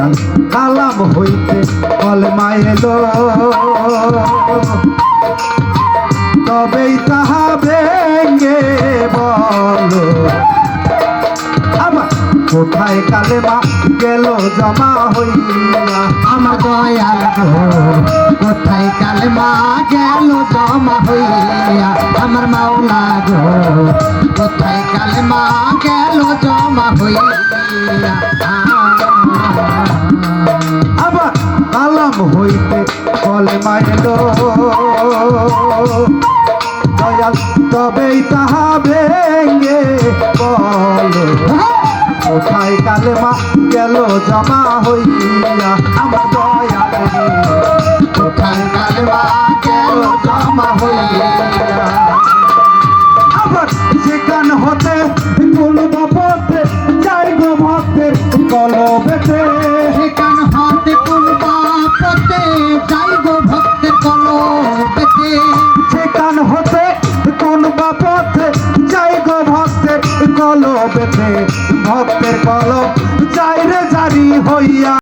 দয়াল কালাম হইতে কলমা এলো তবেই তাহা ভেঙে বলো কোথায় কালেমা গেল জমা হইয়া আমার দয়াল গো কোথায় কালেমা গেল জমা হইয়া আমার মাওলা গো কোথায় কালেমা গেল জমা হইয়া আবার কালাম হইতে কলেমা এলো দয়াল তবেই তাহা ভেঙে বলো কোথায় কালেমা গেল জমা হইয়া আমার দয়াল কোথায় কালেমা গেল জমা হইয়া আবার সেখান হতে কোন বাপতে যাই গো ভক্তের কলবেতে সেখান হতে কোন বাপতে যাই গো ভক্তের কলবেতে সেখান হতে কোন বাপতে যাই গো ভক্তের কলবেতে ভক্তের কলব যাই রে জারি হইয়া